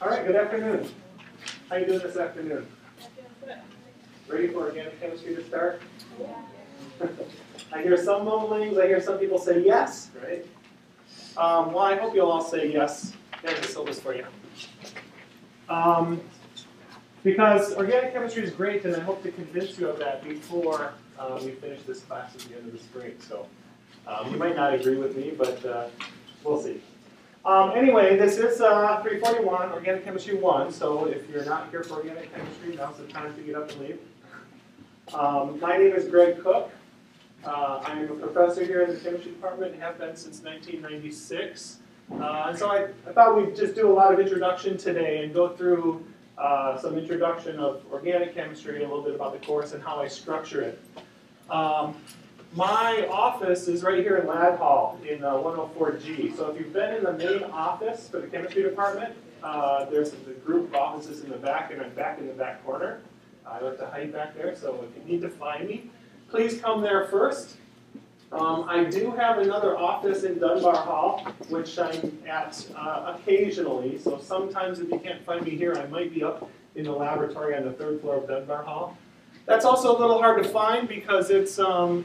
All right, good afternoon. How you doing this afternoon? Ready for organic chemistry to start? Yeah. I hear some mumblings, I hear some people say yes, right? Well, I hope you'll all say yes. There's the syllabus for you. Because organic chemistry is great, and I hope to convince you of that before we finish this class at the end of the spring. So you might not agree with me, but we'll see. Anyway, this is 341, Organic Chemistry 1, so if you're not here for Organic Chemistry, now's the time to get up and leave. My name is Greg Cook. I'm a professor here in the chemistry department and have been since 1996. And so I thought we'd just do a lot of introduction today and go through some introduction of organic chemistry, a little bit about the course and how I structure it. My office is right here in Lab Hall in 104G. So if you've been in the main office for the chemistry department, there's the group of offices in the back, and I'm back in the back corner. I like to hide back there, so if you need to find me, please come there first. I do have another office in Dunbar Hall, which I'm at occasionally. So sometimes if you can't find me here, I might be up in the laboratory on the 3rd floor of Dunbar Hall. That's also a little hard to find because it's in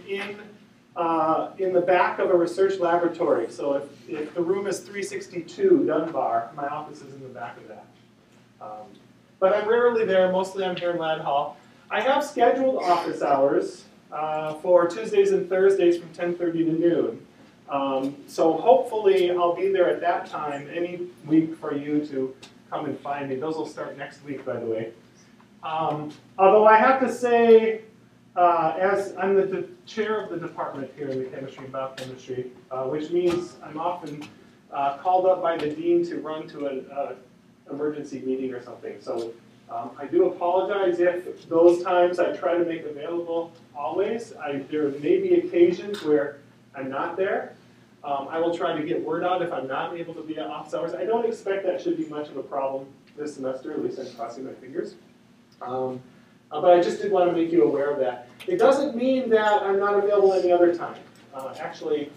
the back of a research laboratory. So if the room is 362 Dunbar, my office is in the back of that. But I'm rarely there. Mostly I'm here in Lab Hall. I have scheduled office hours for Tuesdays and Thursdays from 10:30 to noon. So hopefully I'll be there at that time any week for you to come and find me. Those will start next week, by the way. Although I have to say, as I'm the chair of the department here in the chemistry and biochemistry, which means I'm often called up by the dean to run to an emergency meeting or something. So I do apologize if those times I try to make available always. There may be occasions where I'm not there. I will try to get word out if I'm not able to be at office hours. I don't expect that should be much of a problem this semester, at least I'm crossing my fingers. But I just did want to make you aware of that. It doesn't mean that I'm not available any other time. Actually,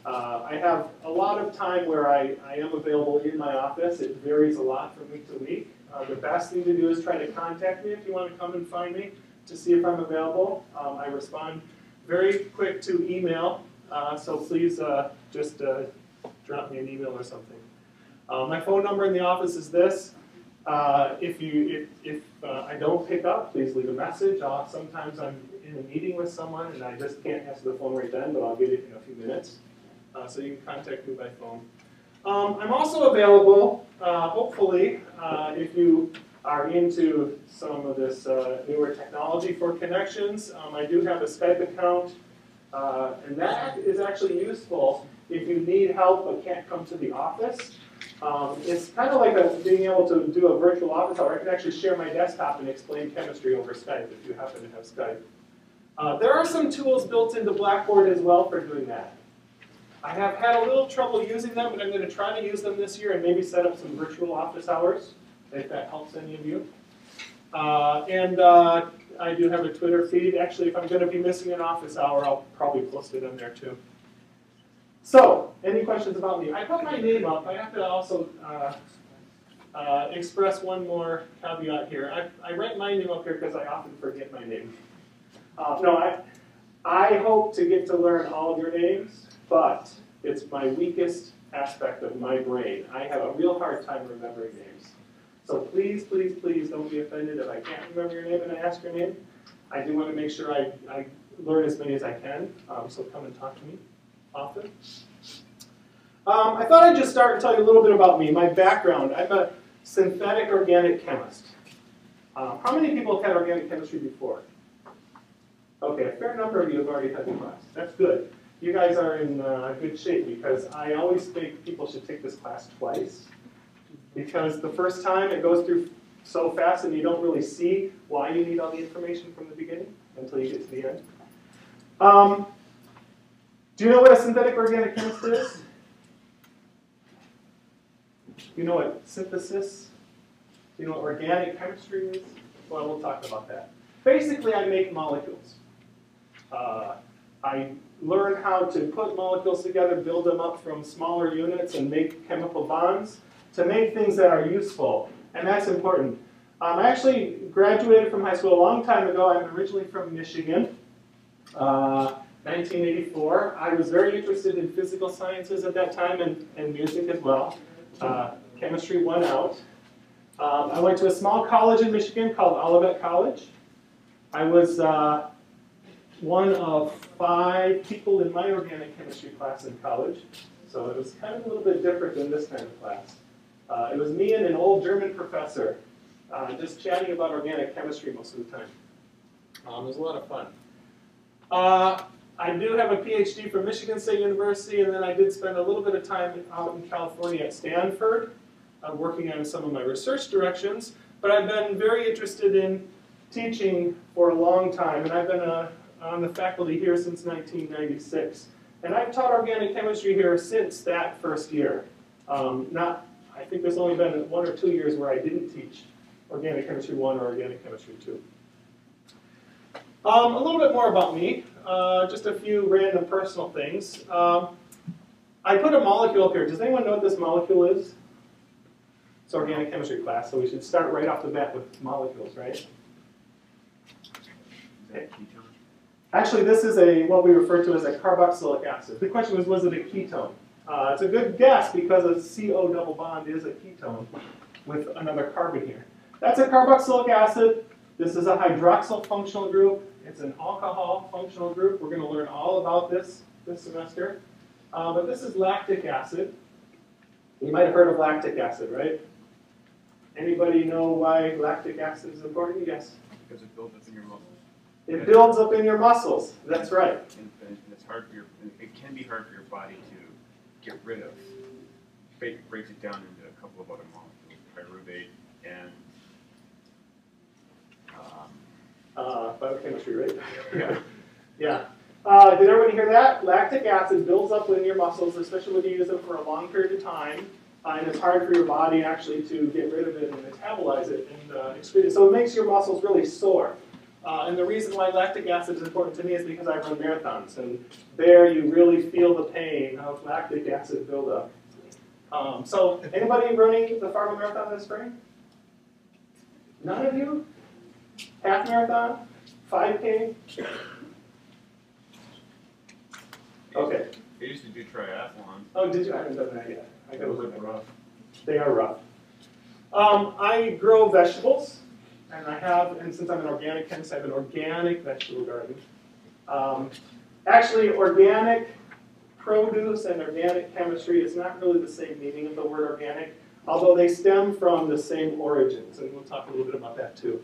I have a lot of time where I am available in my office. It varies a lot from week to week. The best thing to do is try to contact me if you want to come and find me to see if I'm available. I respond very quick to email, so please just drop me an email or something. My phone number in the office is this. If I don't pick up, please leave a message. Sometimes I'm in a meeting with someone and I just can't answer the phone right then, but I'll get it in a few minutes. So you can contact me by phone. I'm also available, hopefully, if you are into some of this newer technology for connections. I do have a Skype account, and that is actually useful if you need help but can't come to the office. It's kind of like being able to do a virtual office hour. I can actually share my desktop and explain chemistry over Skype if you happen to have Skype. There are some tools built into Blackboard as well for doing that. I have had a little trouble using them, but I'm going to try to use them this year and maybe set up some virtual office hours, if that helps any of you. I do have a Twitter feed. Actually, if I'm going to be missing an office hour, I'll probably post it on there too. So, any questions about me? I put my name up. I have to also express one more caveat here. I write my name up here because I often forget my name. I hope to get to learn all of your names, but it's my weakest aspect of my brain. I have a real hard time remembering names. So please, please, please don't be offended if I can't remember your name and I ask your name. I do want to make sure I learn as many as I can, so come and talk to me often. I thought I'd just start and tell you a little bit about me, my background. I'm a synthetic organic chemist. How many people have had organic chemistry before? Okay, a fair number of you have already had the class. That's good. You guys are in good shape because I always think people should take this class twice. Because the first time it goes through so fast and you don't really see why you need all the information from the beginning until you get to the end. Do you know what a synthetic organic chemist is? Do you know what synthesis? Do you know what organic chemistry is? Well, we'll talk about that. Basically, I make molecules. I learn how to put molecules together, build them up from smaller units, and make chemical bonds to make things that are useful. And that's important. I actually graduated from high school a long time ago. I'm originally from Michigan, 1984. I was very interested in physical sciences at that time and music as well. Chemistry won out. I went to a small college in Michigan called Olivet College. I was one of 5 people in my organic chemistry class in college, so it was kind of a little bit different than this kind of class. It was me and an old German professor just chatting about organic chemistry most of the time. It was a lot of fun. I do have a PhD from Michigan State University, and then I did spend a little bit of time out in California at Stanford, working on some of my research directions. But I've been very interested in teaching for a long time, and I've been on the faculty here since 1996. And I've taught organic chemistry here since that first year. I think there's only been 1 or 2 years where I didn't teach Organic Chemistry 1 or Organic Chemistry 2. A little bit more about me, just a few random personal things. I put a molecule up here. Does anyone know what this molecule is? It's organic chemistry class, so we should start right off the bat with molecules, right? Okay. Actually, this is what we refer to as a carboxylic acid. The question was it a ketone? It's a good guess because a CO double bond is a ketone with another carbon here. That's a carboxylic acid. This is a hydroxyl functional group. It's an alcohol functional group. We're going to learn all about this semester. But this is lactic acid. You might have heard of lactic acid, right? Anybody know why lactic acid is important? Yes? Because it builds up in your muscles. It builds up in your muscles. That's right. And it's hard for it can be hard for your body to get rid of. It breaks it down into a couple of other molecules, pyruvate and biochemistry, right? yeah. Yeah. Did everybody hear that? Lactic acid builds up in your muscles, especially when you use it for a long period of time. And it's hard for your body actually to get rid of it and metabolize it and excrete it. So it makes your muscles really sore. And the reason why lactic acid is important to me is because I run marathons. And there you really feel the pain of lactic acid buildup. So anybody running the Fargo Marathon this spring? None of you? Half marathon? 5K? Okay. I used to do triathlon. Oh, did you? I haven't done that yet. I gotta Those look are at rough. They are rough. I grow vegetables, and since I'm an organic chemist, I have an organic vegetable garden. Actually, organic produce and organic chemistry is not really the same meaning of the word organic, although they stem from the same origins, and we'll talk a little bit about that too.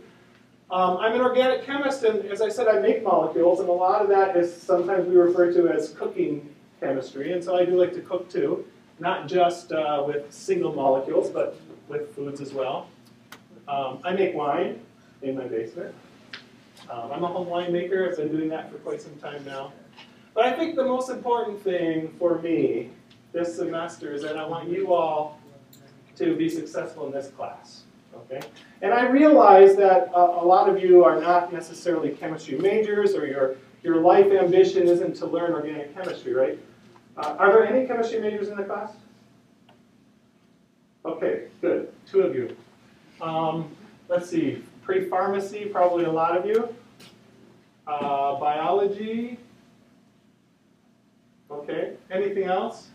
I'm an organic chemist, and as I said, I make molecules, and a lot of that is sometimes we refer to as cooking chemistry, and so I do like to cook too, not just with single molecules, but with foods as well. I make wine in my basement. I'm a home winemaker. I've been doing that for quite some time now. But I think the most important thing for me this semester is that I want you all to be successful in this class. Okay? And I realize that a lot of you are not necessarily chemistry majors, or your life ambition isn't to learn organic chemistry, right? Are there any chemistry majors in the class? Okay, good. 2 of you. Let's see. Pre-pharmacy, probably a lot of you. Biology. Okay. Anything else?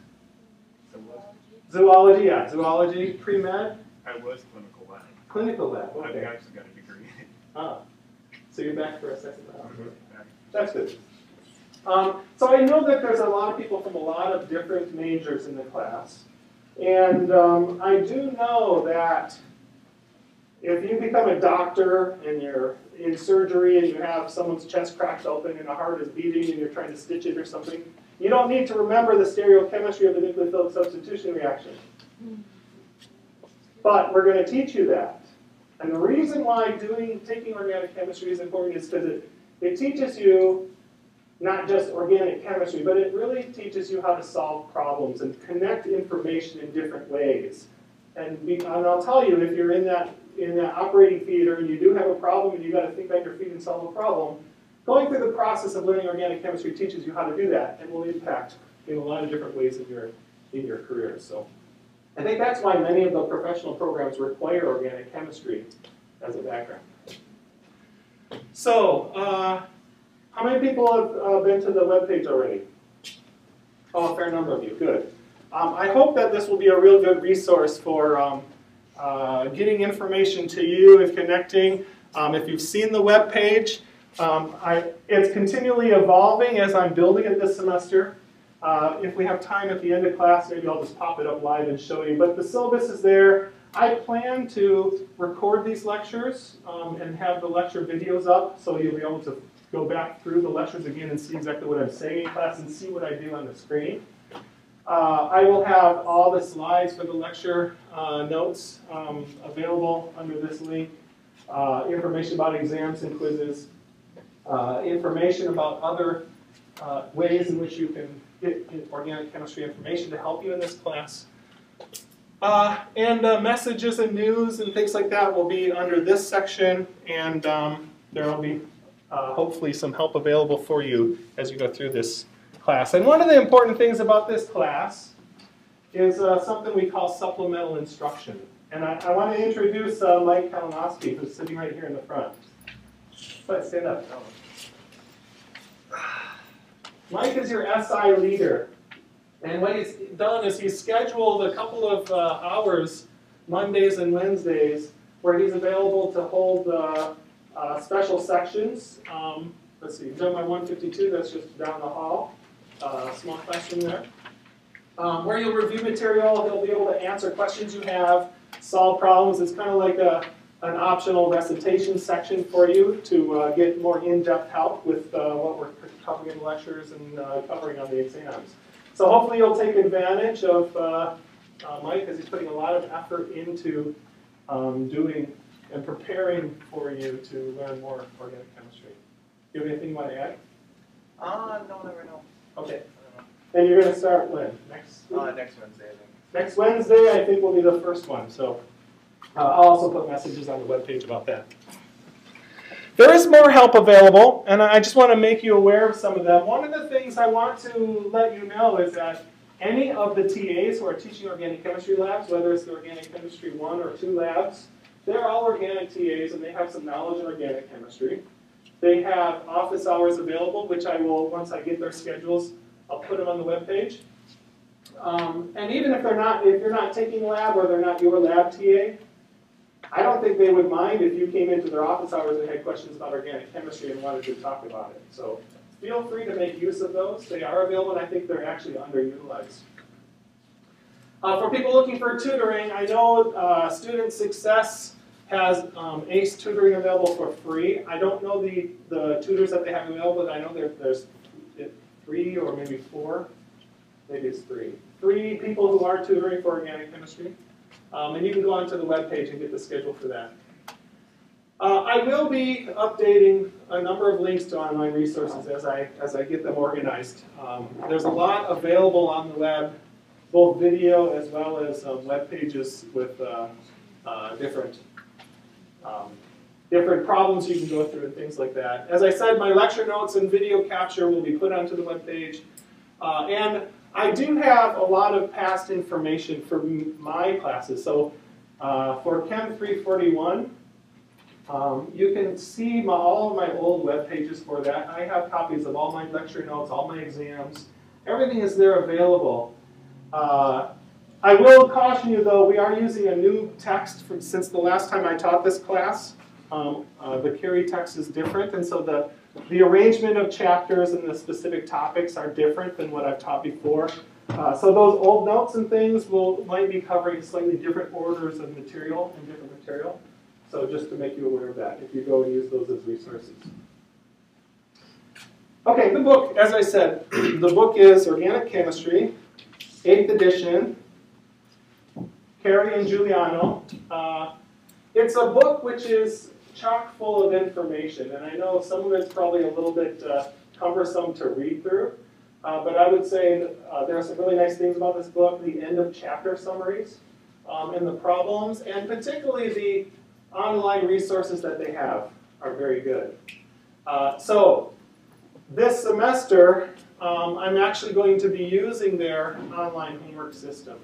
Zoology, yeah. Zoology. Pre-med. I was clinical lab. Clinical lab. Okay. I've actually got a degree in it. So you're back for a second lab. That's good. So I know that there's a lot of people from a lot of different majors in the class. And I do know that if you become a doctor and you're in surgery and you have someone's chest cracked open and the heart is beating and you're trying to stitch it or something, you don't need to remember the stereochemistry of the nucleophilic substitution reaction. But we're going to teach you that. And the reason why taking organic chemistry is important is because it teaches you not just organic chemistry, but it really teaches you how to solve problems and connect information in different ways. And I'll tell you, if you're in that operating theater and you do have a problem and you've got to think on your feet and solve a problem, going through the process of learning organic chemistry teaches you how to do that and will impact in a lot of different ways in your career. So I think that's why many of the professional programs require organic chemistry as a background. So, how many people have been to the webpage already? Oh, a fair number of you, good. I hope that this will be a real good resource for getting information to you and connecting. If you've seen the webpage, it's continually evolving as I'm building it this semester. If we have time at the end of class, maybe I'll just pop it up live and show you. But the syllabus is there. I plan to record these lectures and have the lecture videos up so you'll be able to go back through the lectures again and see exactly what I'm saying in class and see what I do on the screen. I will have all the slides for the lecture notes available under this link. Information about exams and quizzes. Information about other ways in which you can get organic chemistry information to help you in this class. And messages and news and things like that will be under this section, and there will be hopefully some help available for you as you go through this class. And one of the important things about this class is something we call supplemental instruction. And I want to introduce Mike Kalinowski, who's sitting right here in the front. Let's stand up. Mike is your SI leader. And what he's done is he's scheduled a couple of hours, Mondays and Wednesdays, where he's available to hold special sections. Let's see, done my 152, that's just down the hall. Small classroom there. Where you'll review material, he'll be able to answer questions you have, solve problems. It's kind of like an optional recitation section for you to get more in-depth help with what we're covering in lectures and covering on the exams. So hopefully you'll take advantage of Mike, because he's putting a lot of effort into doing and preparing for you to learn more organic chemistry. Do you have anything you want to add? No, never know. Okay. And you're going to start when? Next week? Next Wednesday, I think. Next Wednesday, I think, will be the first one. So I'll also put messages on the webpage about that. There is more help available, and I just want to make you aware of some of them. One of the things I want to let you know is that any of the TAs who are teaching organic chemistry labs, whether it's the organic chemistry 1 or 2 labs, they're all organic TAs, and they have some knowledge in organic chemistry. They have office hours available, which I will, once I get their schedules, I'll put them on the webpage. And even if you're not taking lab or they're not your lab TA, I don't think they would mind if you came into their office hours and had questions about organic chemistry and wanted to talk about it. So feel free to make use of those. They are available, and I think they're actually underutilized. For people looking for tutoring, I know Student Success has ACE tutoring available for free. I don't know the tutors that they have available, but I know there's 3 or maybe 4. Maybe it's 3. 3 people who are tutoring for organic chemistry. And you can go onto the webpage and get the schedule for that. I will be updating a number of links to online resources as I get them organized. There's a lot available on the web, both video as well as web pages with different problems you can go through and things like that. As I said, my lecture notes and video capture will be put onto the webpage. And I do have a lot of past information for my classes. So for Chem 341, you can see all of my old web pages for that. I have copies of all my lecture notes, all my exams. Everything is there available. I will caution you, though, we are using a new text since the last time I taught this class. The Curie text is different, and so the arrangement of chapters and the specific topics are different than what I've taught before. So those old notes and things might be covering slightly different orders of material and different material. So just to make you aware of that, if you go and use those as resources. Okay, the book, as I said, the book is Organic Chemistry, 8th edition, Carey and Giuliano. It's a book which is chock full of information, and I know some of it's probably a little bit cumbersome to read through, but I would say there are some really nice things about this book, the end of chapter summaries, and the problems, and particularly the online resources that they have are very good. So this semester, I'm actually going to be using their online homework system.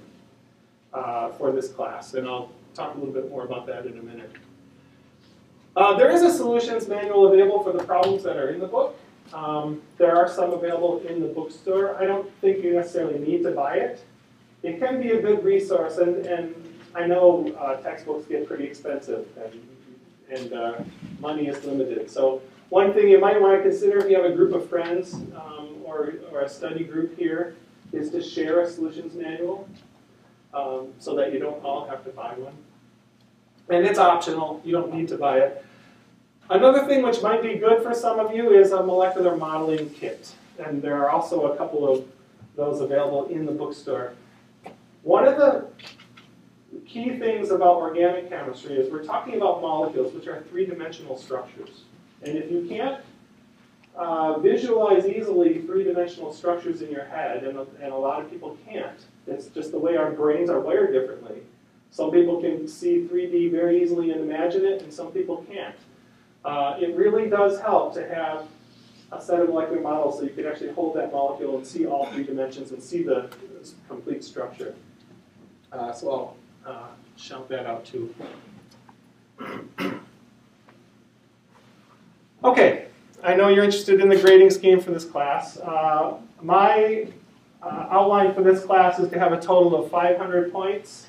for this class, and I'll talk a little bit more about that in a minute. There is a solutions manual available for the problems that are in the book. There are some available in the bookstore. I don't think you necessarily need to buy it. It can be a good resource, and I know textbooks get pretty expensive, and money is limited. So one thing you might want to consider if you have a group of friends or a study group here is to share a solutions manual so that you don't all have to buy one. And it's optional. You don't need to buy it. Another thing which might be good for some of you is a molecular modeling kit. And there are also a couple of those available in the bookstore. One of the key things about organic chemistry is we're talking about molecules, which are three-dimensional structures. And if you can't visualize easily three-dimensional structures in your head, and a lot of people can't, it's just the way our brains are wired differently. Some people can see 3D very easily and imagine it, and some people can't. It really does help to have a set of molecular models so you can actually hold that molecule and see all three dimensions and see the complete structure. So I'll shout that out too. Okay, I know you're interested in the grading scheme for this class. My outline for this class is to have a total of 500 points.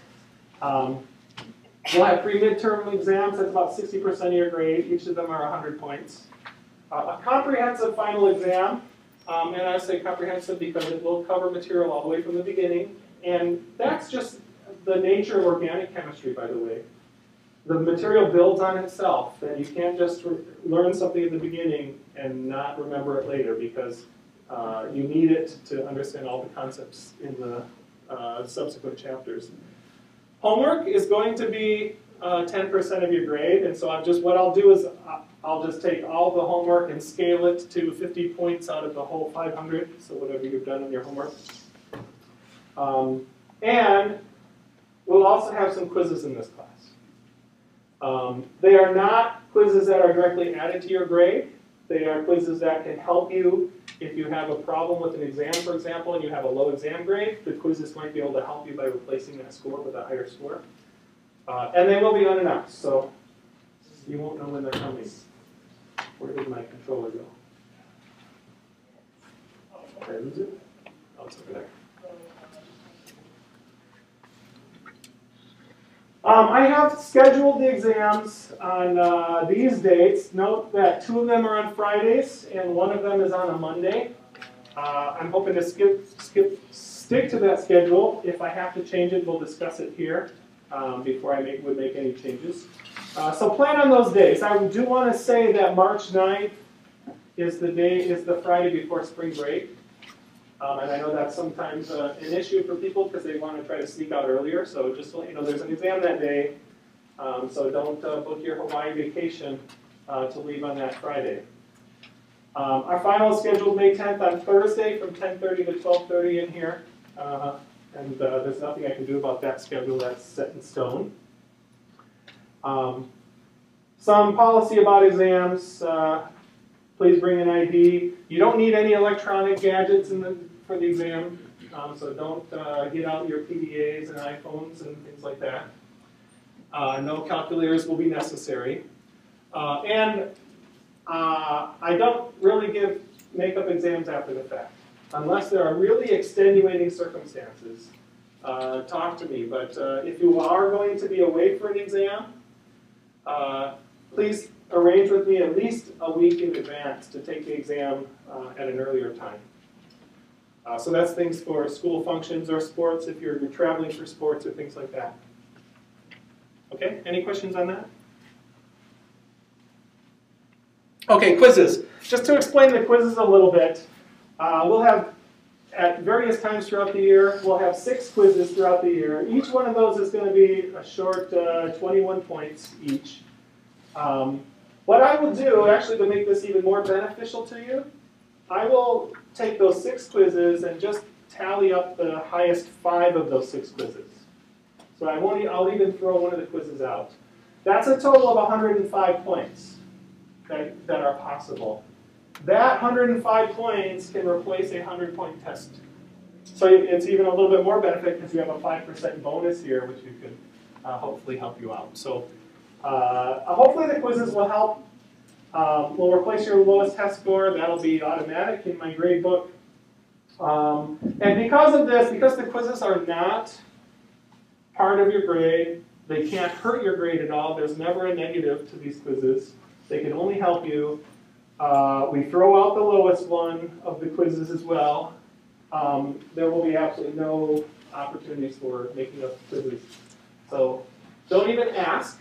We'll have 3 midterm exams. That's about 60% of your grade. Each of them are 100 points. A comprehensive final exam, and I say comprehensive because it will cover material all the way from the beginning. And that's just the nature of organic chemistry, by the way. The material builds on itself, and you can't just learn something at the beginning and not remember it later because you need it to understand all the concepts in the subsequent chapters. Homework is going to be 10% of your grade, and so what I'll do is I'll just take all the homework and scale it to 50 points out of the whole 500, so whatever you've done on your homework. And we'll also have some quizzes in this class. They are not quizzes that are directly added to your grade. They are quizzes that can help you if you have a problem with an exam, for example, and you have a low exam grade. The quizzes might be able to help you by replacing that score with a higher score. And they will be unannounced, so you won't know when they're coming. Where did my controller go? Did I lose it? Oh, it's over there. I have scheduled the exams on these dates. Note that 2 of them are on Fridays and 1 of them is on a Monday. I'm hoping to stick to that schedule. If I have to change it, we'll discuss it here before I would make any changes. So plan on those days. I do want to say that March 9th is the Friday before spring break. And I know that's sometimes an issue for people because they want to try to sneak out earlier. So just so you know, there's an exam that day. So don't book your Hawaii vacation to leave on that Friday. Our final is scheduled May 10th on Thursday from 10:30 to 12:30 in here. And there's nothing I can do about that schedule. That's set in stone. Some policy about exams. Please bring an ID. You don't need any electronic gadgets for the exam, so don't get out your PDAs and iPhones and things like that. No calculators will be necessary. And I don't really make up exams after the fact. Unless there are really extenuating circumstances, talk to me. But if you are going to be away for an exam, please arrange with me at least a week in advance to take the exam at an earlier time. So that's things for school functions or sports if you're traveling for sports or things like that. Okay, any questions on that? Okay, quizzes. Just to explain the quizzes a little bit, we'll have, at various times throughout the year, we'll have 6 quizzes throughout the year. Each one of those is going to be a short 21 points each. What I will do, actually to make this even more beneficial to you, I will take those 6 quizzes and just tally up the highest 5 of those 6 quizzes. So I'll even throw one of the quizzes out. That's a total of 105 points that are possible. That 105 points can replace a 100-point test So it's even a little bit more benefit because you have a 5% bonus here, which you could hopefully help you out. So hopefully the quizzes will help. We'll replace your lowest test score. That'll be automatic in my grade book. And because of this, because the quizzes are not part of your grade, they can't hurt your grade at all. There's never a negative to these quizzes. They can only help you. We throw out the lowest one of the quizzes as well. There will be absolutely no opportunities for making up quizzes. So don't even ask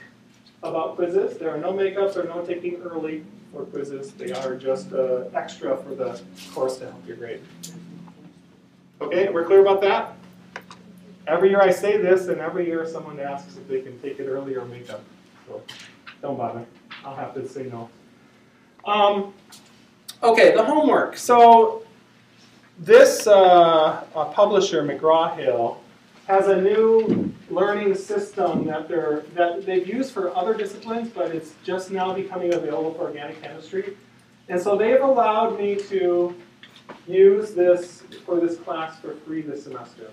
about quizzes. There are no makeups or no taking early for quizzes. They are just extra for the course to help your grade. Okay, we're clear about that? Every year I say this, and every year someone asks if they can take it early or make up. So don't bother. I'll have to say no. Okay, the homework. So this publisher, McGraw-Hill, has a new learning system that they've used for other disciplines, but it's just now becoming available for organic chemistry. And so they've allowed me to use this for this class for free this semester,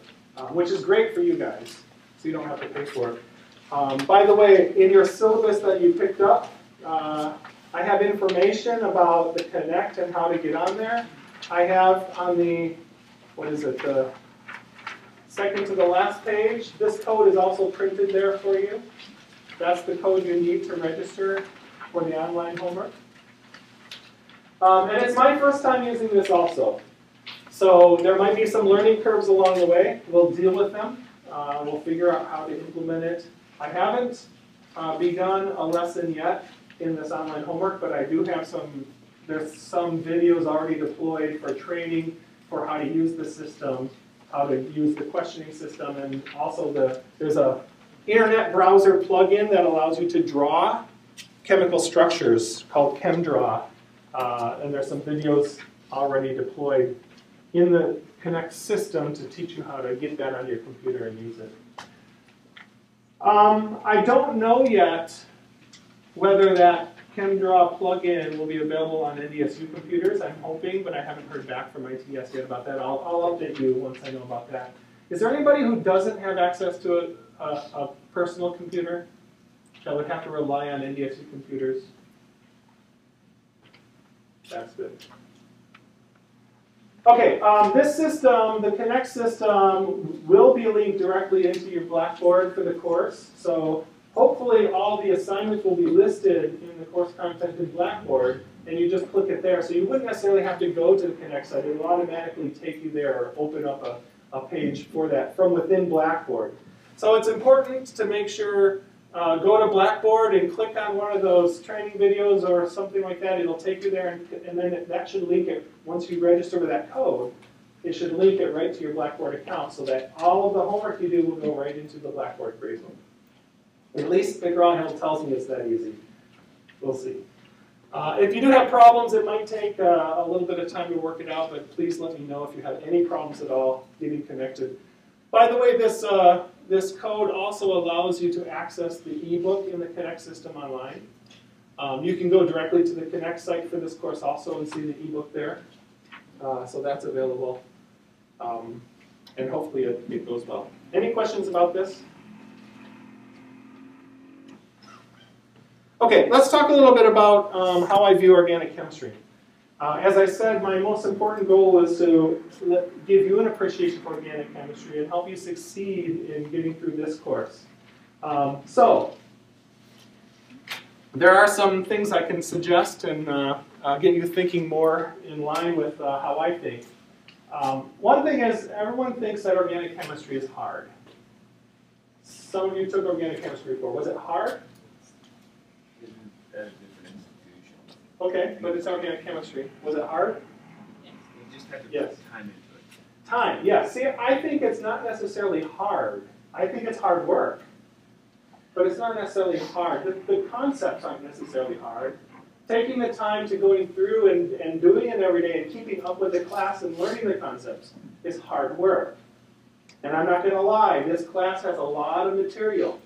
which is great for you guys, so you don't have to pay for it. By the way, in your syllabus that you picked up, I have information about the Connect and how to get on there. I have on the, what is it, the second to the last page, this code is also printed there for you. That's the code you need to register for the online homework. And it's my first time using this also. So there might be some learning curves along the way. We'll deal with them. We'll figure out how to implement it. I haven't begun a lesson yet in this online homework, but I do have there's some videos already deployed for training for how to use the system, how to use the questioning system, and also there's a internet browser plugin that allows you to draw chemical structures called ChemDraw. And there's some videos already deployed in the Connect system to teach you how to get that on your computer and use it. I don't know yet whether that ChemDraw plugin will be available on NDSU computers. I'm hoping, but I haven't heard back from ITS yet about that. I'll update you once I know about that. Is there anybody who doesn't have access to a personal computer that would have to rely on NDSU computers? That's good. Okay, this system, the Connect system, will be linked directly into your Blackboard for the course. So hopefully all the assignments will be listed in the course content in Blackboard, and you just click it there. So you wouldn't necessarily have to go to the Connect site. It will automatically take you there or open up a page for that from within Blackboard. So it's important to make sure, go to Blackboard and click on one of those training videos or something like that. It'll take you there, and then that should link it. Once you register with that code, it should link it right to your Blackboard account so that all of the homework you do will go right into the Blackboard gradebook. At least McGraw-Hill tells me it's that easy. We'll see. If you do have problems, it might take a little bit of time to work it out, but please let me know if you have any problems at all getting connected. By the way, this code also allows you to access the ebook in the Connect system online. You can go directly to the Connect site for this course also and see the ebook there. So that's available. And hopefully it goes well. Any questions about this? Okay, let's talk a little bit about how I view organic chemistry. As I said, my most important goal is to give you an appreciation for organic chemistry and help you succeed in getting through this course. So, there are some things I can suggest and get you thinking more in line with how I think. One thing is, everyone thinks that organic chemistry is hard. Some of you took organic chemistry before. Was it hard? At a different institution. Okay, but it's organic chemistry. Was it hard? You just had to Yes. put time into it. Time, yeah. See, I think it's not necessarily hard. I think it's hard work. But it's not necessarily hard. The concepts aren't necessarily hard. Taking the time to going through and doing it every day and keeping up with the class and learning the concepts is hard work. And I'm not going to lie, this class has a lot of material.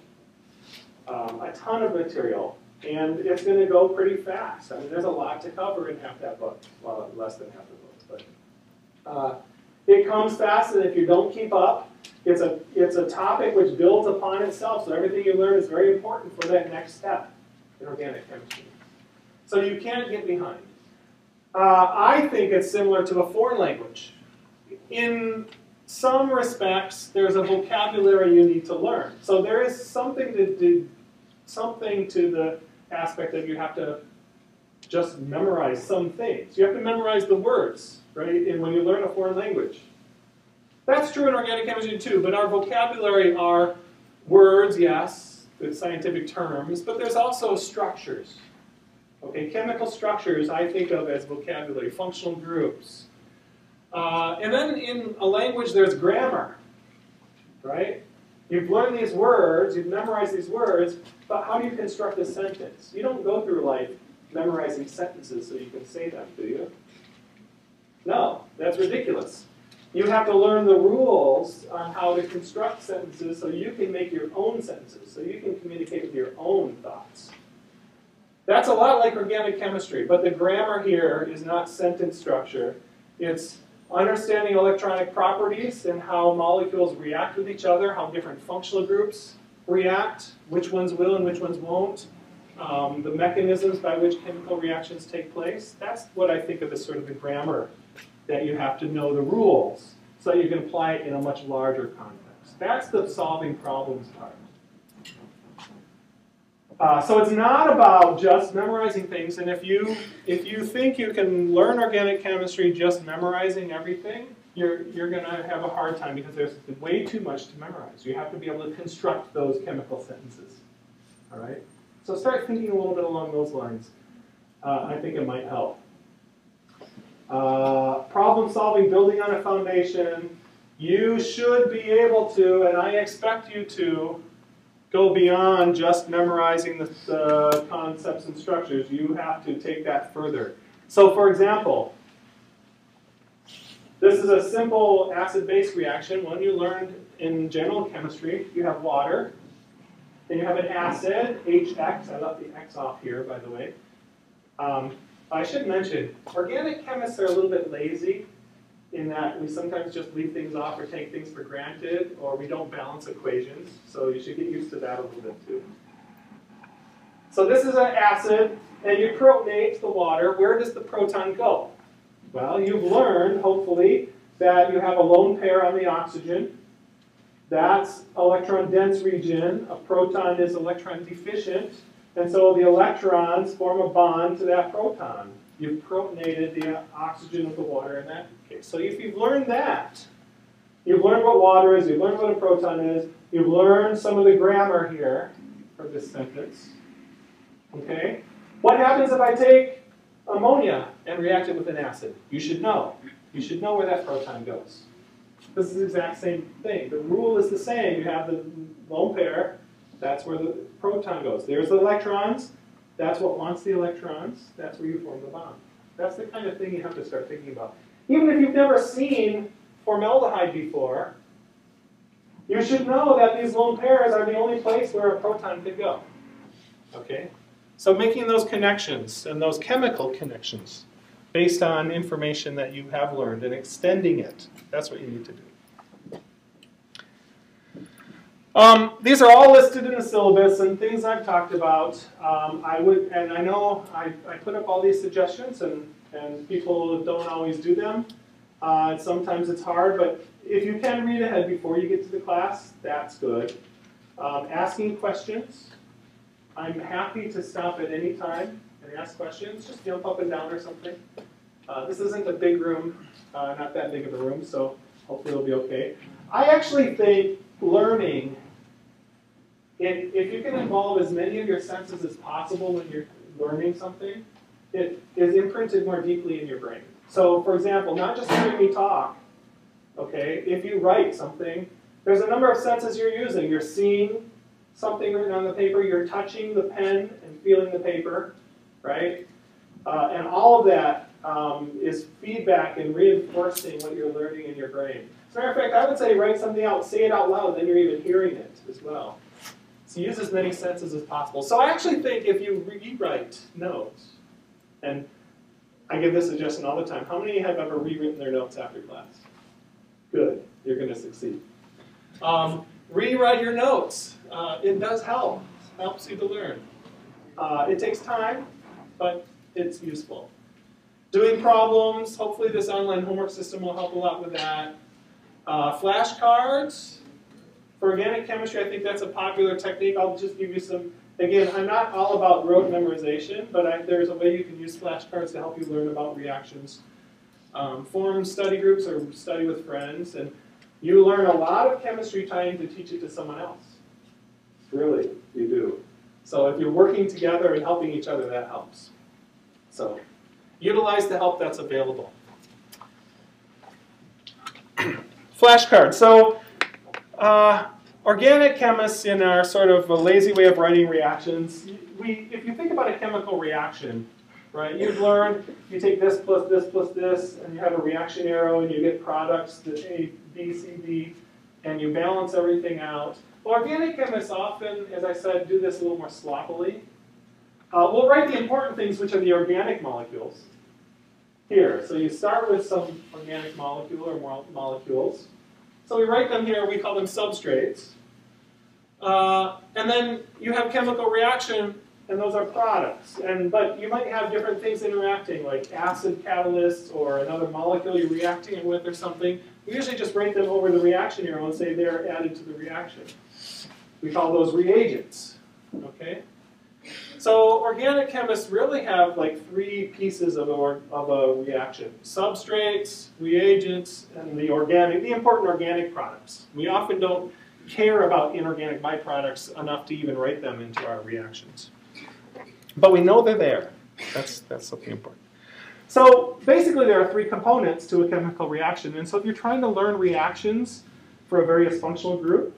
A ton of material. And it's going to go pretty fast. I mean, there's a lot to cover in half that book. Well, less than half the book. But It comes fast, and if you don't keep up, it's a topic which builds upon itself, so everything you learn is very important for that next step in organic chemistry. So you can't get behind. I think it's similar to a foreign language. In some respects, there's a vocabulary you need to learn. So there is something to the aspect that you have to just memorize some things. You have to memorize the words, right? And when you learn a foreign language. That's true in organic chemistry too, but our vocabulary are words, yes, the scientific terms, but there's also structures. Okay, chemical structures I think of as vocabulary, functional groups. And then in a language there's grammar, right? You've learned these words, you've memorized these words, but how do you construct a sentence? You don't go through life memorizing sentences so you can say them, do you? No, that's ridiculous. You have to learn the rules on how to construct sentences so you can make your own sentences, so you can communicate with your own thoughts. That's a lot like organic chemistry, but the grammar here is not sentence structure. It's understanding electronic properties and how molecules react with each other, how different functional groups react, which ones will and which ones won't, the mechanisms by which chemical reactions take place. That's what I think of as sort of the grammar, that you have to know the rules so that you can apply it in a much larger context. That's the solving problems part. So it's not about just memorizing things, and if you think you can learn organic chemistry just memorizing everything, you're going to have a hard time because there's way too much to memorize. You have to be able to construct those chemical sentences. All right? So start thinking a little bit along those lines. I think it might help. Problem solving, building on a foundation. You should be able to, and I expect you to, go beyond just memorizing the concepts and structures. You have to take that further. So for example, this is a simple acid-base reaction, one you learned in general chemistry. You have water, then you have an acid, HX. I left the X off here, by the way. I should mention, organic chemists are a little bit lazy in that we sometimes just leave things off or take things for granted, or we don't balance equations. So you should get used to that a little bit too. So this is an acid, and you protonate the water. Where does the proton go? Well, you've learned, hopefully, that you have a lone pair on the oxygen. That's electron-dense region. A proton is electron-deficient, and so the electrons form a bond to that proton. You've protonated the oxygen of the water in that case. So if you've learned that, you've learned what water is, you've learned what a proton is, you've learned some of the grammar here for this sentence. Okay? What happens if I take ammonia and react it with an acid? You should know. You should know where that proton goes. This is the exact same thing. The rule is the same. You have the lone pair. That's where the proton goes. There's the electrons. That's what wants the electrons. That's where you form the bond. That's the kind of thing you have to start thinking about. Even if you've never seen formaldehyde before, you should know that these lone pairs are the only place where a proton could go. Okay? So making those connections and those chemical connections based on information that you have learned and extending it, that's what you need to do. These are all listed in the syllabus and things I've talked about. I know I put up all these suggestions and people don't always do them. Sometimes it's hard, but if you can read ahead before you get to the class, that's good. Asking questions. I'm happy to stop at any time and ask questions. Just jump up and down or something. This isn't a big room, not that big of a room, so hopefully it'll be okay. I actually think learning, if you can involve as many of your senses as possible when you're learning something, it is imprinted more deeply in your brain. So for example, not just hearing me talk, okay, if you write something, there's a number of senses you're using. You're seeing something written on the paper, you're touching the pen and feeling the paper, right? And all of that is feedback and reinforcing what you're learning in your brain. As a matter of fact, I would say write something out, say it out loud, then you're even hearing it as well. So use as many senses as possible. So I actually think if you rewrite notes, and I give this suggestion all the time, how many have ever rewritten their notes after class? Good, you're going to succeed. Rewrite your notes. It does help. It helps you to learn. It takes time, but it's useful. Doing problems, hopefully this online homework system will help a lot with that. Flashcards. For organic chemistry, I think that's a popular technique. I'll just give you some. Again, I'm not all about rote memorization, but there's a way you can use flashcards to help you learn about reactions. Form study groups or study with friends, and you learn a lot of chemistry trying to teach it to someone else. Really, you do. So if you're working together and helping each other, that helps. So utilize the help that's available. Flashcards. So organic chemists, in our sort of a lazy way of writing reactions, if you think about a chemical reaction, right, you've learned you take this plus this plus this, and you have a reaction arrow, and you get products, the A, B, C, D, and you balance everything out. Well, organic chemists often, as I said, do this a little more sloppily. We'll write the important things, which are the organic molecules, here. So you start with some organic molecule or molecules. So we write them here, we call them substrates. And then you have chemical reaction, and those are products. But you might have different things interacting, like acid catalysts or another molecule you're reacting with or something. We usually just write them over the reaction arrow and say they're added to the reaction. We call those reagents. Okay? So organic chemists really have like three pieces of a reaction: substrates, reagents, and the important organic products. We often don't care about inorganic byproducts enough to even write them into our reactions. But we know they're there. That's something important. So basically there are three components to a chemical reaction. And so if you're trying to learn reactions for a various functional group,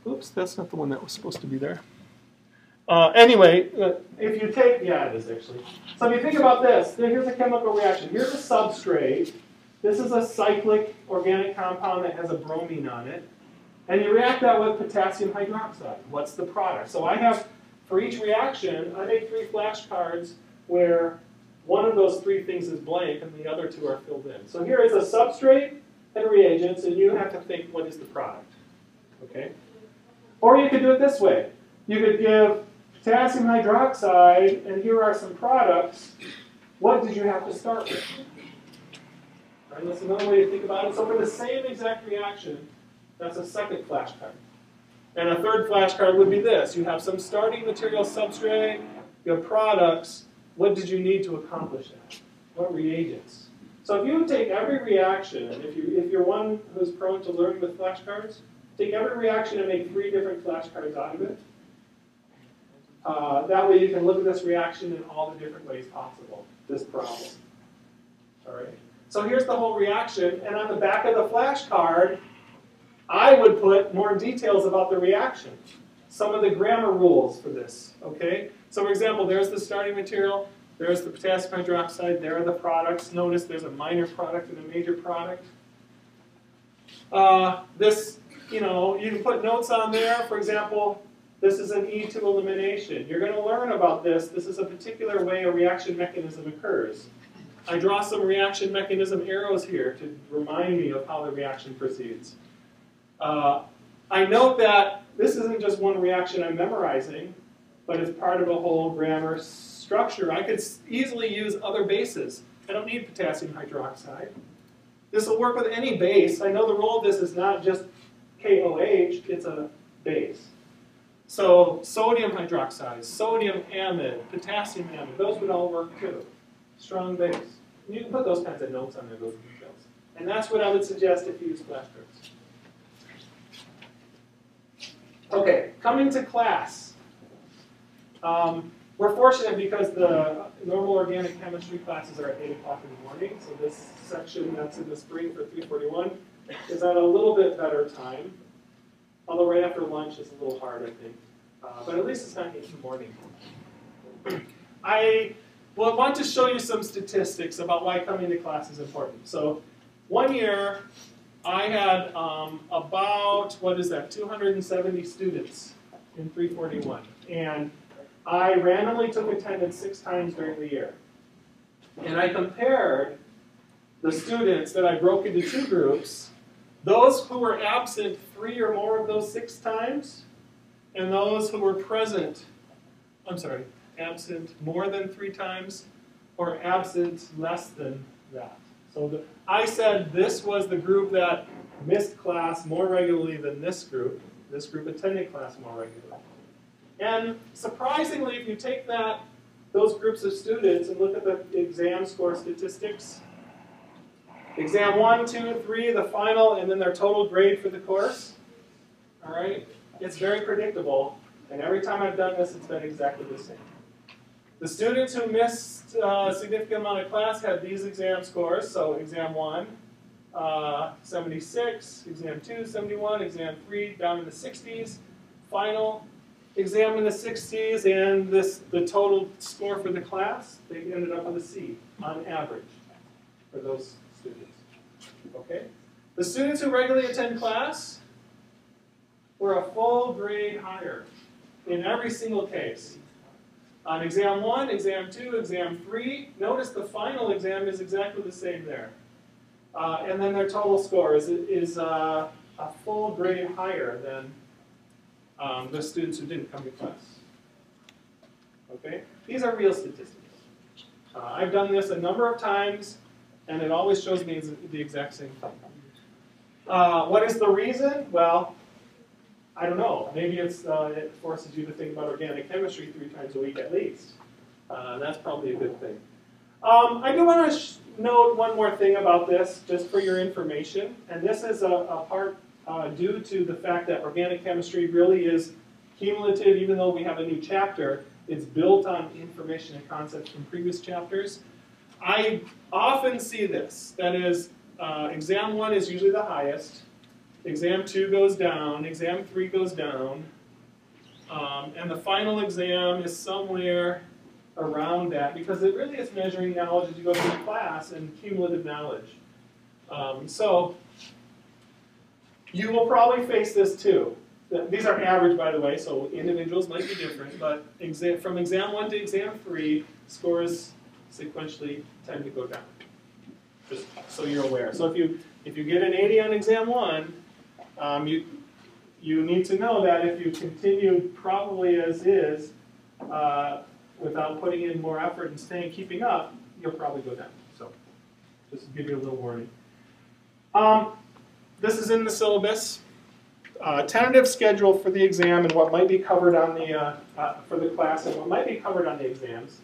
oops, that's not the one that was supposed to be there. Anyway, if you take, yeah, it is actually. So if you think about this, here's a chemical reaction. Here's a substrate. This is a cyclic organic compound that has a bromine on it. And you react that with potassium hydroxide. What's the product? So I have, for each reaction, I make 3 flashcards where one of those 3 things is blank and the other 2 are filled in. So here is a substrate and reagents, and you have to think, what is the product? Okay? Or you could do it this way. You could give potassium hydroxide, and here are some products. What did you have to start with? Right, that's another way to think about it. So for the same exact reaction, that's a second flashcard. And a third flashcard would be this. You have some starting material substrate, you have products. What did you need to accomplish that? What reagents? So if you take every reaction, if you're one who's prone to learning with flashcards, take every reaction and make 3 different flashcards out of it. That way you can look at this reaction in all the different ways possible, this problem. All right. So here's the whole reaction, and on the back of the flashcard, I would put more details about the reaction. Some of the grammar rules for this, okay? So for example, there's the starting material, there's the potassium hydroxide, there are the products. Notice there's a minor product and a major product. You can put notes on there. For example, this is an E2 elimination. You're going to learn about this. This is a particular way a reaction mechanism occurs. I draw some reaction mechanism arrows here to remind me of how the reaction proceeds. I note that this isn't just one reaction I'm memorizing, but it's part of a whole grammar structure. I could easily use other bases. I don't need potassium hydroxide. This will work with any base. I know the role of this is not just KOH, it's a base. So sodium hydroxide, sodium amide, potassium amide, those would all work too. Strong base. You can put those kinds of notes on there, those details. And that's what I would suggest if you use flashcards. Okay, coming to class. We're fortunate because the normal organic chemistry classes are at 8 o'clock in the morning, so this section that's in the spring for 341 is at a little bit better time. Although right after lunch is a little hard, I think. But at least it's not 8 in the morning. I want to show you some statistics about why coming to class is important. So one year, I had about, 270 students in 341. And I randomly took attendance 6 times during the year. And I compared the students that I broke into two groups, those who were absent 3 or more of those 6 times, and those who were present, absent more than 3 times, or absent less than that. So I said this was the group that missed class more regularly than this group attended class more regularly. And surprisingly, if you take those groups of students and look at the exam score statistics, exam 1, 2, 3, the final, and then their total grade for the course, all right, it's very predictable. And every time I've done this, it's been exactly the same. The students who missed a significant amount of class had these exam scores. So exam 1, 76, exam 2, 71, exam 3, down in the 60s. Final exam in the 60s, and the total score for the class, they ended up with a C on average for those students. Okay? The students who regularly attend class were a full grade higher in every single case. On exam 1, exam 2, exam 3, notice the final exam is exactly the same there. And then their total score is a full grade higher than the students who didn't come to class. Okay? These are real statistics. I've done this a number of times, and it always shows me the exact same thing. What is the reason? Well, I don't know. Maybe it forces you to think about organic chemistry 3 times a week at least. That's probably a good thing. I do want to note one more thing about this, just for your information. And this is a part due to the fact that organic chemistry really is cumulative. Even though we have a new chapter, it's built on information and concepts from previous chapters. I often see this. That is, exam 1 is usually the highest. Exam 2 goes down, exam 3 goes down, and the final exam is somewhere around that, because it really is measuring knowledge as you go through the class and cumulative knowledge. So you will probably face this too. These are average, by the way, so individuals might be different, but from exam 1 to exam 3, scores sequentially tend to go down, just so you're aware. So if you get an 80 on exam 1, you need to know that if you continue probably as is, without putting in more effort and keeping up, you'll probably go down. So just to give you a little warning. This is in the syllabus. Tentative schedule for the exam and what might be covered on the for the class and what might be covered on the exams.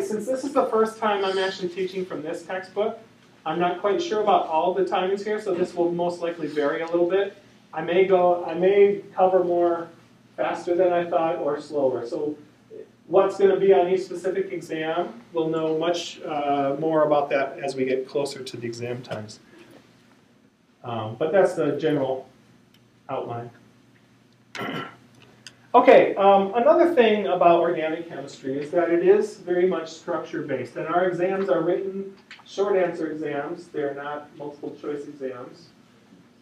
Since this is the first time I'm actually teaching from this textbook, I'm not quite sure about all the timings here, so this will most likely vary a little bit. I may cover more faster than I thought or slower. So what's going to be on each specific exam, we'll know much more about that as we get closer to the exam times. But that's the general outline. Okay, another thing about organic chemistry is that it is very much structure-based, and our exams are written short answer exams. They're not multiple choice exams.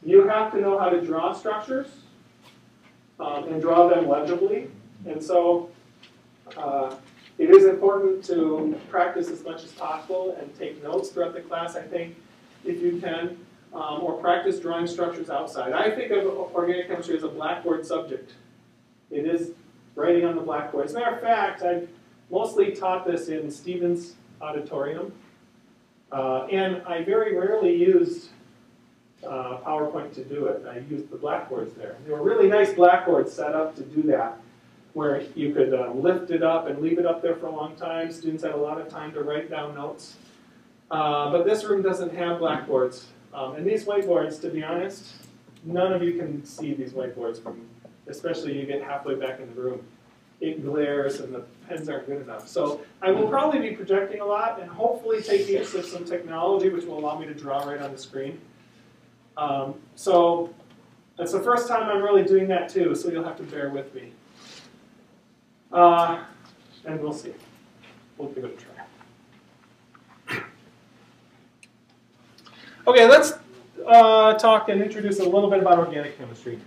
You have to know how to draw structures and draw them legibly, and so it is important to practice as much as possible and take notes throughout the class, I think, if you can, or practice drawing structures outside. I think of organic chemistry as a blackboard subject. It is writing on the blackboard. As a matter of fact, I've mostly taught this in Stevens Auditorium, and I very rarely used PowerPoint to do it. I used the blackboards there. They were really nice blackboards set up to do that, where you could lift it up and leave it up there for a long time. Students had a lot of time to write down notes. But this room doesn't have blackboards. And these whiteboards, to be honest, none of you can see these whiteboards from, especially you get halfway back in the room. It glares and the pens aren't good enough. So I will probably be projecting a lot and hopefully take use of some technology which will allow me to draw right on the screen. So it's the first time I'm really doing that too, so you'll have to bear with me. And we'll see. We'll give it a try. Okay, let's talk and introduce a little bit about organic chemistry.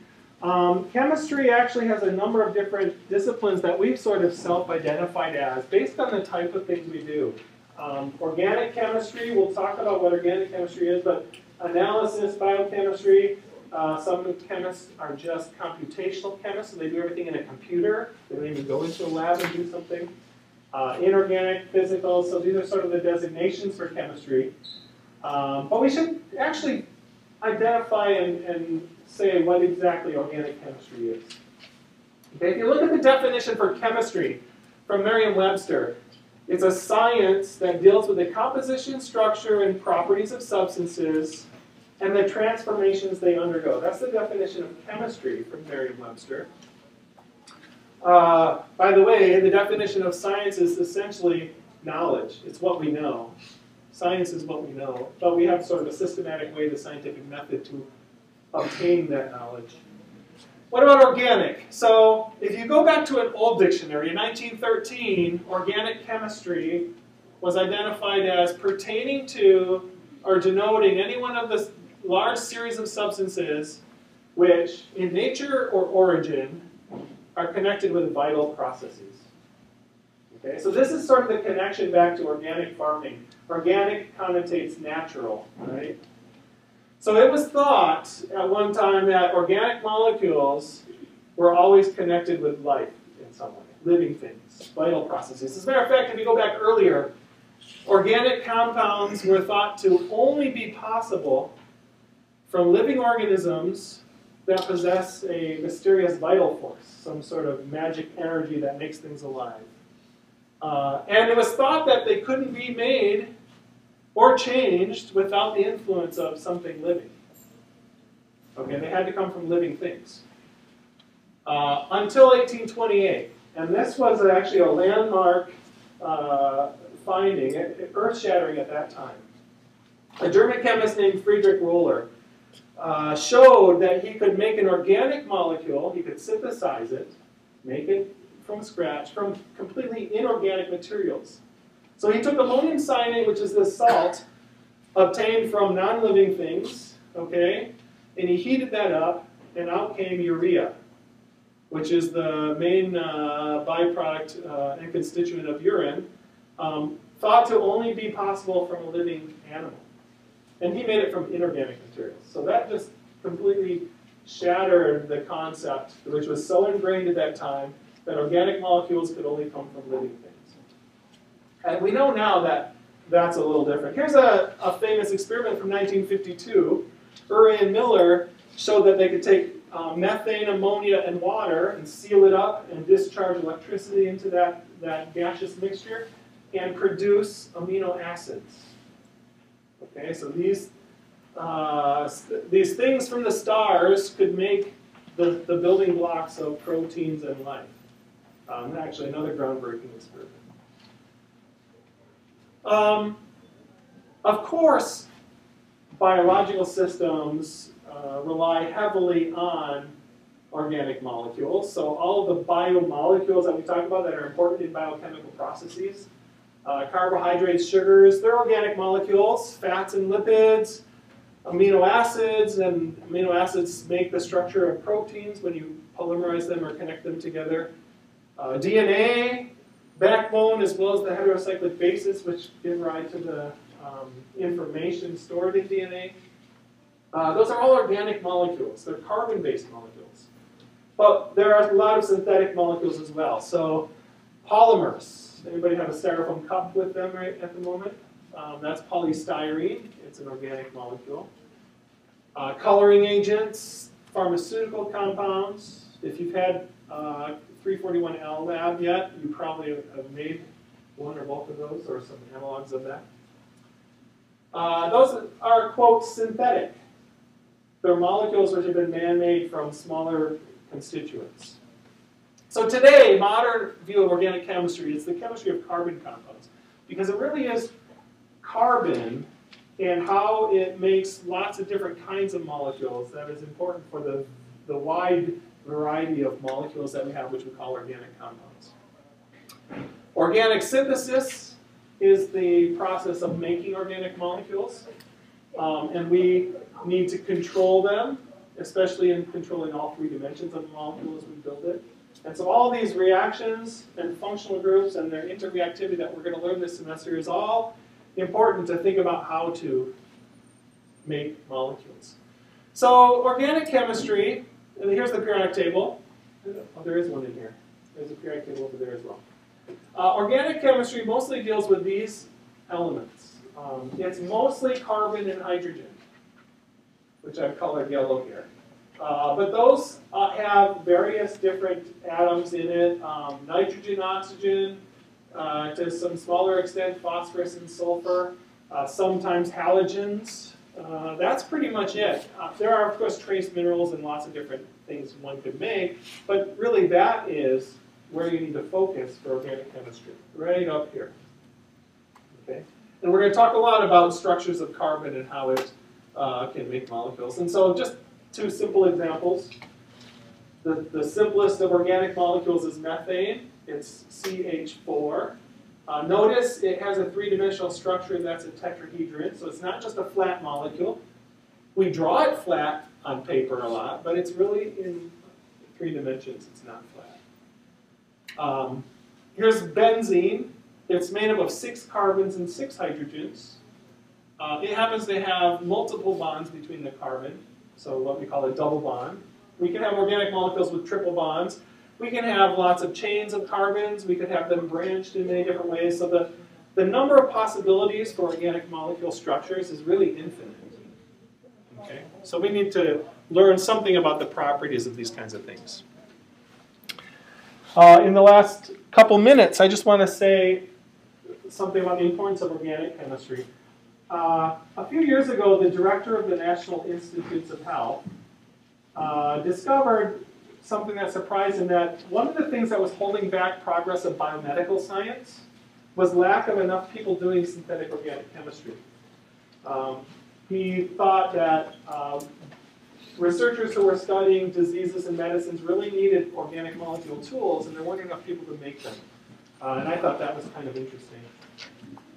Chemistry actually has a number of different disciplines that we've sort of self-identified as based on the type of things we do. Organic chemistry, we'll talk about what organic chemistry is, but analysis, biochemistry, some chemists are just computational chemists, so they do everything in a computer. They don't even go into a lab and do something. Inorganic, physical, so these are sort of the designations for chemistry. But we should actually identify and say what exactly organic chemistry is. Okay, if you look at the definition for chemistry from Merriam-Webster, it's a science that deals with the composition, structure, and properties of substances and the transformations they undergo. That's the definition of chemistry from Merriam-Webster. By the way, the definition of science is essentially knowledge. It's what we know. Science is what we know, but we have sort of a systematic way, the scientific method, to obtain that knowledge. What about organic? So if you go back to an old dictionary, in 1913, organic chemistry was identified as pertaining to or denoting any one of the large series of substances which, in nature or origin, are connected with vital processes. Okay, so this is sort of the connection back to organic farming. Organic connotates natural, right? So it was thought at one time that organic molecules were always connected with life in some way, living things, vital processes. As a matter of fact, if you go back earlier, organic compounds were thought to only be possible from living organisms that possess a mysterious vital force, some sort of magic energy that makes things alive. And it was thought that they couldn't be made or changed without the influence of something living. Okay, they had to come from living things. Until 1828. And this was actually a landmark finding, earth-shattering at that time. A German chemist named Friedrich Roller showed that he could make an organic molecule, he could synthesize it, make it from scratch, from completely inorganic materials. So he took ammonium cyanate, which is this salt, obtained from non-living things, okay, and he heated that up, and out came urea, which is the main byproduct and constituent of urine, thought to only be possible from a living animal. And he made it from inorganic materials. So that just completely shattered the concept, which was so ingrained at that time, that organic molecules could only come from living things. And we know now that that's a little different. Here's a famous experiment from 1952. Urey and Miller showed that they could take methane, ammonia, and water and seal it up and discharge electricity into that gaseous mixture and produce amino acids. Okay, so these things from the stars could make the building blocks of proteins and life. Actually, another groundbreaking experiment. Of course, biological systems rely heavily on organic molecules. So all of the biomolecules that we talk about that are important in biochemical processes, carbohydrates, sugars, they're organic molecules, fats and lipids, amino acids, and amino acids make the structure of proteins when you polymerize them or connect them together. DNA, backbone, as well as the heterocyclic bases, which give rise to the information stored in DNA. Those are all organic molecules. They're carbon-based molecules. But there are a lot of synthetic molecules as well. So polymers. Anybody have a styrofoam cup with them right at the moment? That's polystyrene. It's an organic molecule. Coloring agents, pharmaceutical compounds. If you've had 341L lab yet, you probably have made one or both of those or some analogs of that. Those are, quote, synthetic. They're molecules which have been man-made from smaller constituents. So today, modern view of organic chemistry is the chemistry of carbon compounds, because it really is carbon and how it makes lots of different kinds of molecules that is important for the wide variety of molecules that we have, which we call organic compounds. Organic synthesis is the process of making organic molecules, and we need to control them, especially in controlling all three dimensions of the molecule as we build it. And so all these reactions and functional groups and their interreactivity that we're going to learn this semester is all important to think about how to make molecules. So organic chemistry, and here's the periodic table. Oh, there is one in here. There's a periodic table over there as well. Organic chemistry mostly deals with these elements. It's mostly carbon and hydrogen, which I've colored yellow here. But those have various different atoms in it, nitrogen, oxygen, to some smaller extent phosphorus and sulfur, sometimes halogens. That's pretty much it. There are, of course, trace minerals and lots of different things one could make, but really that is where you need to focus for organic chemistry, right up here. Okay? And we're going to talk a lot about structures of carbon and how it can make molecules. And so just two simple examples. The simplest of organic molecules is methane. It's CH4. Notice it has a three-dimensional structure that's a tetrahedron, so it's not just a flat molecule. We draw it flat on paper a lot, but it's really in 3 dimensions. It's not flat. Here's benzene. It's made up of 6 carbons and 6 hydrogens. It happens to have multiple bonds between the carbon, so what we call a double bond. We can have organic molecules with triple bonds. We can have lots of chains of carbons. We could have them branched in many different ways. So the number of possibilities for organic molecule structures is really infinite. Okay? So we need to learn something about the properties of these kinds of things. In the last couple minutes, I just want to say something about the importance of organic chemistry. A few years ago, the director of the National Institutes of Health discovered something that surprised him, that one of the things that was holding back progress of biomedical science was lack of enough people doing synthetic organic chemistry. He thought that researchers who were studying diseases and medicines really needed organic molecule tools, and there weren't enough people to make them. And I thought that was kind of interesting.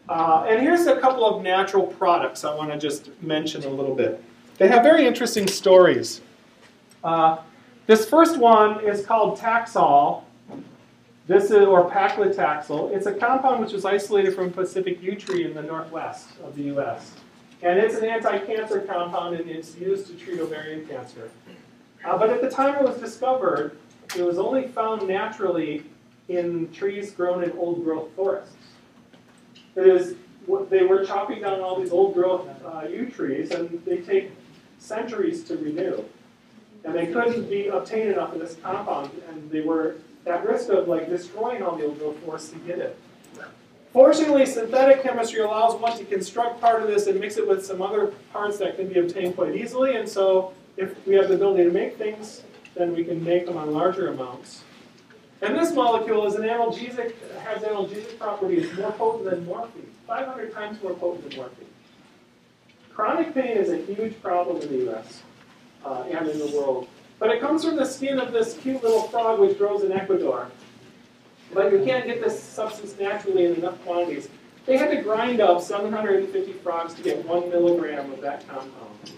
And here's a couple of natural products I want to just mention a little bit. They have very interesting stories. This first one is called Taxol. This is, or paclitaxel. It's a compound which was isolated from Pacific yew tree in the northwest of the U.S. And it's an anti-cancer compound, and it's used to treat ovarian cancer. But at the time it was discovered, it was only found naturally in trees grown in old-growth forests. That is, they were chopping down all these old-growth yew trees, and they take centuries to renew. And they couldn't obtain enough of this compound, and they were at risk of destroying all the old-growth forests to get it. Fortunately, synthetic chemistry allows one to construct part of this and mix it with some other parts that can be obtained quite easily. And so if we have the ability to make things, then we can make them on larger amounts. And this molecule is an analgesic, has analgesic properties more potent than morphine, 500 times more potent than morphine. Chronic pain is a huge problem in the U.S. And in the world. But it comes from the skin of this cute little frog which grows in Ecuador. But you can't get this substance naturally in enough quantities. They had to grind up 750 frogs to get 1 milligram of that compound.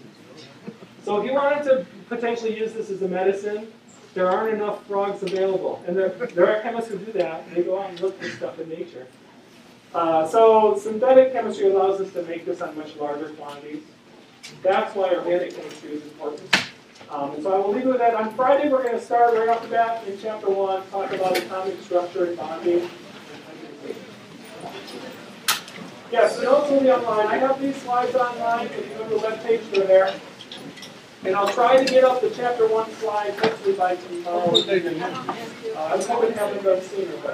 So if you wanted to potentially use this as a medicine, there aren't enough frogs available. And there are chemists who do that, and they go out and look for stuff in nature. So synthetic chemistry allows us to make this on much larger quantities. That's why organic chemistry is important. And so I will leave you with that. On Friday, we're going to start right off the bat in Chapter 1, talk about atomic structure and bonding. Yes, the notes will be online. I have these slides online. If you go to the web page, they're there. And I'll try to get up the Chapter 1 slide hopefully by tomorrow evening. I was hoping to have them done sooner, but